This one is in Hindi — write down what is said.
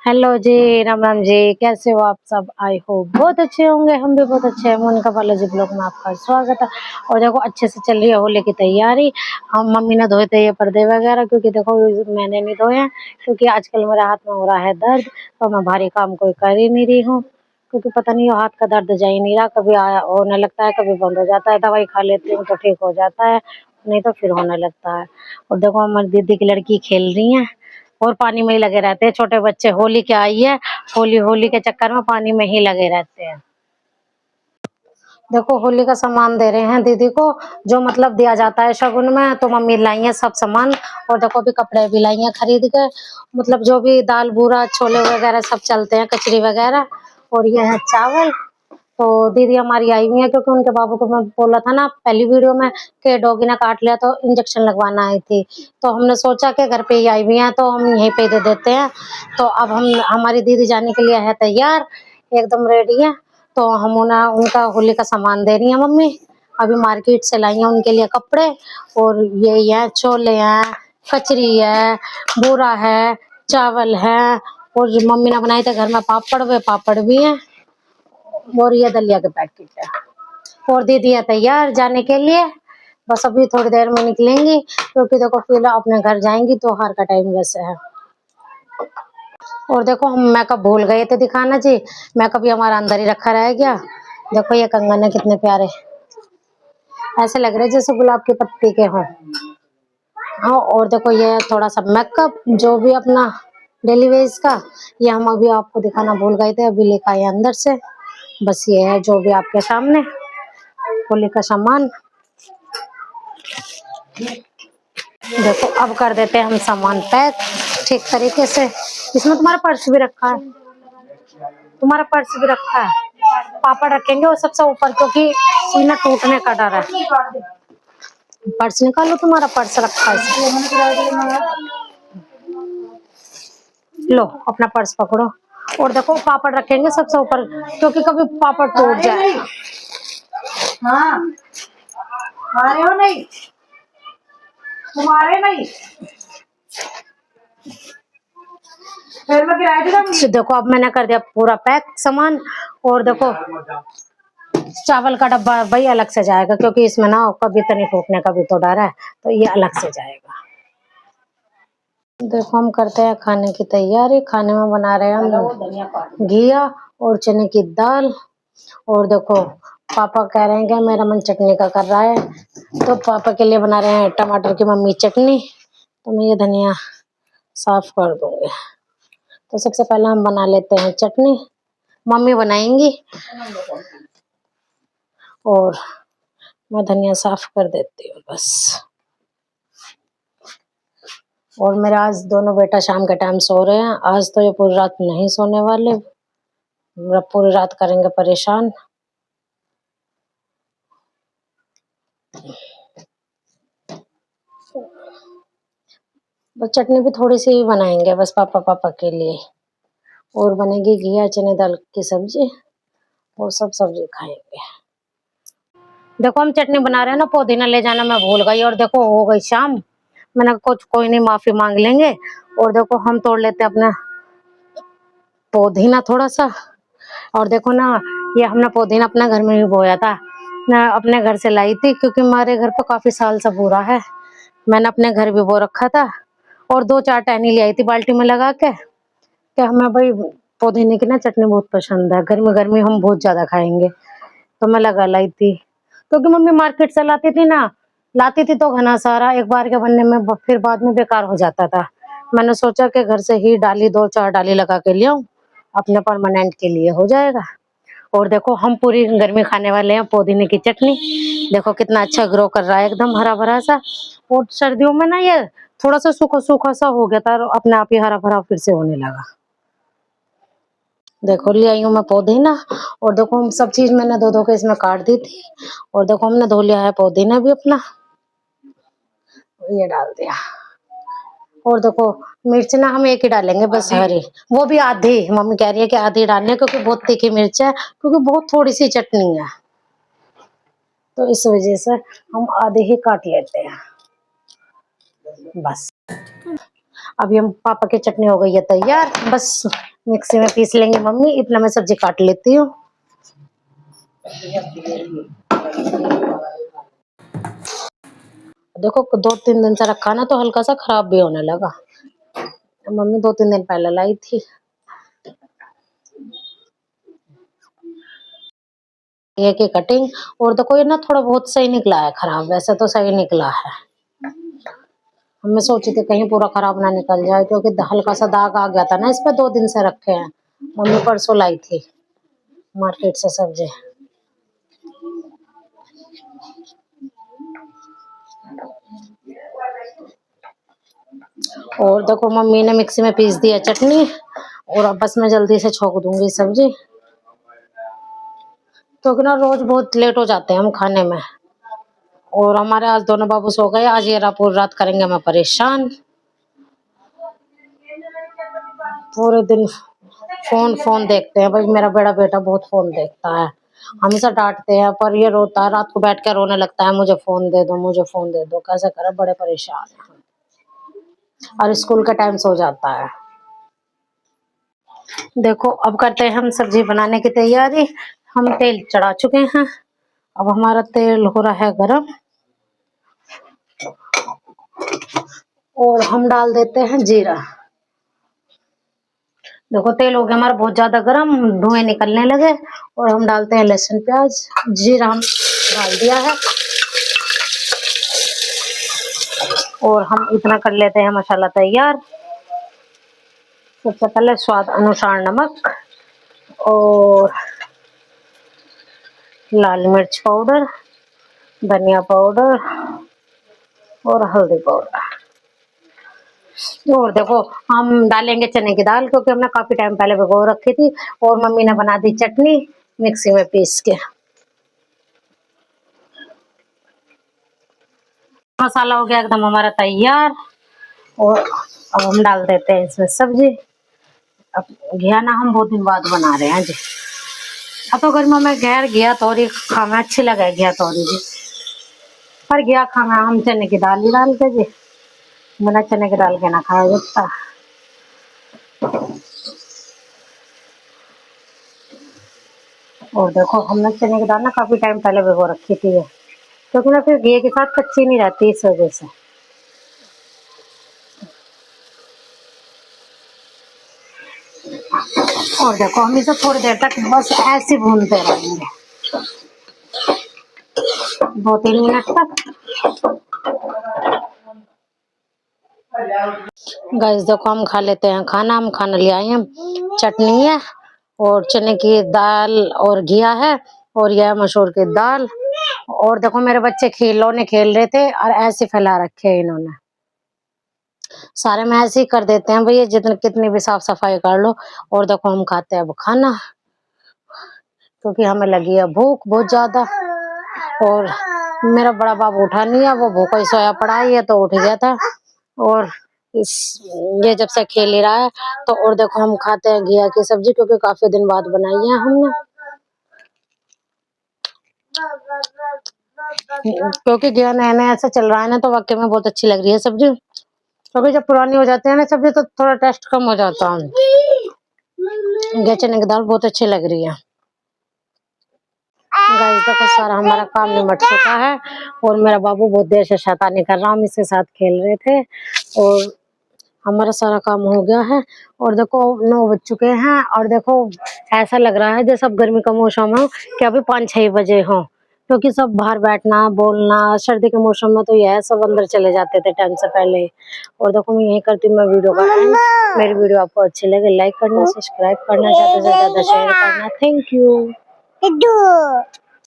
हेलो जी, राम राम जी। कैसे हो आप सब? आई होप बहुत अच्छे होंगे। हम भी बहुत अच्छे हैं। मोनिका बालाजी ब्लॉग में आपका स्वागत है। और देखो अच्छे से चल रही है होली की तैयारी। हम मम्मी ने धोए थे ये पर्दे वगैरह, क्योंकि देखो मैंने नहीं धोए हैं, क्योंकि आजकल मेरे हाथ में हो रहा है दर्द। तो मैं भारी काम कोई कर ही नहीं रही हूँ, क्योंकि पता नहीं हाथ का दर्द जा ही नहीं रहा। कभी होने लगता है, कभी बंद हो जाता है। दवाई खा लेती हूँ तो ठीक हो जाता है, नहीं तो फिर होने लगता है। और देखो हमारी दीदी की लड़की खेल रही है और पानी में ही लगे रहते हैं छोटे बच्चे। होली क्या आई है, होली होली के चक्कर में पानी में ही लगे रहते हैं। देखो होली का सामान दे रहे हैं दीदी को, जो मतलब दिया जाता है शगुन में। तो मम्मी लाई है सब सामान। और देखो भी कपड़े भी लाई हैं खरीद के, मतलब जो भी दाल बूरा छोले वगैरह सब चलते हैं, कचरी वगैरह। और ये है चावल। तो दीदी हमारी आई हुई है, क्योंकि उनके बाबू को मैं बोला था ना पहली वीडियो में कि डॉगी ने काट लिया तो इंजेक्शन लगवाना आई थी। तो हमने सोचा कि घर पे ही आई हुई है तो हम यहीं पे दे देते हैं। तो अब हम हमारी दीदी जाने के लिए है तैयार, एकदम रेडी है। तो हम उनका होली का सामान दे रही है मम्मी। अभी मार्केट से लाई है उनके लिए कपड़े। और ये है छोले हैं, कचरी है, बूरा है, चावल है। और जो मम्मी ने बनाए थे घर में पापड़, वे पापड़ भी हैं। और ये दलिया के पैकेट है। और दीदी है तैयार जाने के लिए। बस अभी थोड़ी देर में निकलेंगी, क्योंकि देखो फिर अपने घर जाएंगी तो हार का टाइम वैसे है। और देखो हम मेकअप भूल गए थे दिखाना जी। मेकअप भी हमारा अंदर ही रखा रह गया। देखो ये कंगन है, कितने प्यारे ऐसे लग रहे जैसे गुलाब के पत्ते के हों। हाँ, और देखो ये थोड़ा सा मेकअप जो भी अपना डेली वेज का, ये हम अभी आपको दिखाना भूल गए थे, अभी लेकर आए अंदर से। बस ये है जो भी आपके सामने होली का सामान। देखो अब कर देते हैं हम सामान पैक ठीक तरीके से। इसमें तुम्हारा पर्स भी रखा है, तुम्हारा पर्स भी रखा है। पापड़ रखेंगे वो सबसे ऊपर, क्योंकि सीना टूटने का डर है। पर्स निकालो, तुम्हारा पर्स रखा है। लो अपना पर्स पकड़ो। और देखो पापड़ रखेंगे सबसे ऊपर, क्योंकि कभी पापड़ टूट जाए। हाँ, हमारे हो नहीं, तुम्हारे नहीं। देखो अब मैंने कर दिया पूरा पैक सामान। और देखो चावल का डब्बा भाई अलग से जाएगा, क्योंकि इसमें ना कभी तनी टूटने का भी तो डर है, तो ये अलग से जाएगा। देखो हम करते हैं खाने की तैयारी। खाने में बना रहे हैं हम घिया और चने की दाल। और देखो पापा कह रहे हैं कि मेरा मन चटनी का कर रहा है, तो पापा के लिए बना रहे हैं टमाटर की मम्मी चटनी। तो मैं ये धनिया साफ कर दूंगी। तो सबसे पहले हम बना लेते हैं चटनी, मम्मी बनाएंगी। और मैं धनिया साफ कर देती हूँ बस। और मेरा आज दोनों बेटा शाम के टाइम सो रहे हैं। आज तो ये पूरी रात नहीं सोने वाले, पूरी रात करेंगे परेशान। बस चटनी भी थोड़ी सी ही बनाएंगे बस पापा के लिए। और बनेगी घिया चने दाल की सब्जी, और सब सब्जी खाएंगे। देखो हम चटनी बना रहे हैं ना, पुदीना ले जाना मैं भूल गई। और देखो हो गई शाम। मैंने कुछ कोई नहीं, माफी मांग लेंगे। और देखो हम तोड़ लेते हैं अपना पुदीना थोड़ा सा। और देखो ना ये हमने पुदीना अपने घर में ही बोया था, मैं अपने घर से लाई थी, क्योंकि हमारे घर पे काफी साल से पूरा है। मैंने अपने घर भी बो रखा था। और 2-4 टहनी ले आई थी बाल्टी में लगा के, कि हमें भाई पुदीने की ना चटनी बहुत पसंद है, गर्मी गर्मी हम बहुत ज्यादा खाएंगे। तो मैं लगा लाई थी, क्योंकि मम्मी मार्केट से लाती थी ना, लाती थी तो घना सारा एक बार के बनने में फिर बाद में बेकार हो जाता था। मैंने सोचा कि घर से ही डाली 2-4 डाली लगा के ले आऊं, अपने परमानेंट के लिए हो जाएगा। और देखो हम पूरी गर्मी खाने वाले हैं पुदीने की चटनी। देखो कितना अच्छा ग्रो कर रहा है, एकदम हरा भरा सा। और सर्दियों में ना ये थोड़ा सा सूखा सूखा सा हो गया था, अपने आप ही हरा भरा फिर से होने लगा। देखो ले आई हूँ मैं पुदीना। और देखो हम सब चीज मैंने दो के इसमें काट दी थी। और देखो हमने धो लिया है पुदीना भी अपना, ये डाल दिया। और देखो मिर्च ना हम एक ही डालेंगे बस, हरी। वो भी आधी, मम्मी कह रही है कि आधी डालने, क्योंकि बहुत तीखी मिर्च है, क्योंकि बहुत थोड़ी सी चटनी है, तो इस वजह से हम आधे ही काट लेते हैं बस। अभी हम पापा की चटनी हो गई है तैयार, बस मिक्सी में पीस लेंगे मम्मी, इतना मैं सब्जी काट लेती हूँ। देखो 2-3 दिन से रखा ना तो हल्का सा खराब भी होने लगा। मम्मी 2-3 दिन पहले लाई थी। ये की कटिंग, और देखो ये ना थोड़ा बहुत सही निकला है, खराब वैसे तो सही निकला है। मैं सोची थी कहीं पूरा खराब ना निकल जाए, क्योंकि हल्का सा दाग आ गया था ना इस पे, 2 दिन से रखे हैं। मम्मी परसों लाई थी मार्केट से सब्जी। और देखो मम्मी ने मिक्सी में पीस दिया चटनी, और अब बस मैं जल्दी से छोक दूंगी सब्जी, क्योंकि ना रोज बहुत लेट हो जाते हैं हम खाने में। और हमारे आज दोनों बाबू सो गए, आज ये पूरी रात करेंगे मैं परेशान। पूरे दिन फोन फोन देखते हैं भाई, मेरा बड़ा बेटा बहुत फोन देखता है। हमेशा डांटते हैं पर ये रोता है, रात को बैठ कर रोने लगता है, मुझे फोन दे दो, मुझे फोन दे दो। कैसे करे, बड़े परेशान हैं। और स्कूल का टाइम सो जाता है। देखो अब करते हैं हम सब्जी बनाने की तैयारी। हम तेल चढ़ा चुके हैं, अब हमारा तेल हो रहा है गरम, और हम डाल देते हैं जीरा। देखो तेल हो गया हमारा बहुत ज्यादा गरम, धुएं निकलने लगे, और हम डालते हैं लहसुन प्याज। जीरा हम डाल दिया है, और हम इतना कर लेते हैं मसाला तैयार। सबसे पहले स्वाद अनुसार नमक, और लाल मिर्च पाउडर, धनिया पाउडर, और हल्दी पाउडर। और देखो हम डालेंगे चने की दाल, क्योंकि हमने काफी टाइम पहले भिगो रखी थी, और मम्मी ने बना दी चटनी मिक्सी में पीस के। मसाला हो गया एकदम हमारा तैयार, और अब हम डाल देते हैं इसमें सब्जी। अब घिया ना हम बहुत दिन बाद बना रहे हैं जी। अब तो गर्मियों में घेर घिया तोरी खाना अच्छी लगे, घिया तोरी जी, पर घिया खाना हम चने की दाल ही डाल के जी, बिना चने की दाल के ना खाया जाता। और देखो हमने चने की दाल ना काफी टाइम पहले भिगो रखी थी, क्योंकि ना फिर घी के साथ कच्ची नहीं रहती, इस वजह से। और देखो हम इसे थोड़ी देर तक बस ऐसे भूनते रहेंगे, 2-3 मिनट तक। गाइस देखो हम खा लेते हैं खाना। हम खाना ले आए हैं, चटनी है, और चने की दाल, और घिया है, और यह मसूर की दाल। और देखो मेरे बच्चे खिलौने खेल रहे थे, और ऐसे फैला रखे हैं इन्होंने सारे। में ऐसे ही कर देते हैं भैया, जितने कितनी भी साफ सफाई कर लो। और देखो हम खाते हैं अब खाना, क्योंकि हमें लगी है भूख बहुत ज्यादा। और मेरा बड़ा बाबू उठा नहीं है, वो भूखा ही सोया पड़ा है, तो उठ गया था। और इस ये जब से खेल ही रहा है, तो और देखो हम खाते हैं घिया की सब्जी, क्योंकि काफी दिन बाद बनाई है हमने। क्योंकि घिया नया नया ऐसा चल रहा है ना, तो वाकई में बहुत अच्छी लग रही है सब्जी। क्योंकि जब पुरानी हो जाती है ना सब्जी, तो थोड़ा टेस्ट कम हो जाता है। घिया चने की दाल बहुत अच्छी लग रही है। गाइस देखो सारा हमारा काम निमट चुका है, और मेरा बाबू बहुत देर से शैतानी कर रहा, हम इसके साथ खेल रहे थे, और हमारा सारा काम हो गया है। और देखो 9 बज चुके हैं, और देखो ऐसा लग रहा है जैसे अब गर्मी का मौसम हो, कि अभी 5-6 बजे हो, क्योंकि सब बाहर बैठना बोलना। सर्दी के मौसम में तो यह सब अंदर चले जाते थे टाइम से पहले। और देखो मैं यही करती हूँ मैं वीडियो का एंड। मेरी वीडियो आपको अच्छी लगे लाइक करना, सब्सक्राइब करना, ज्यादा से ज्यादा शेयर करना। Thank you.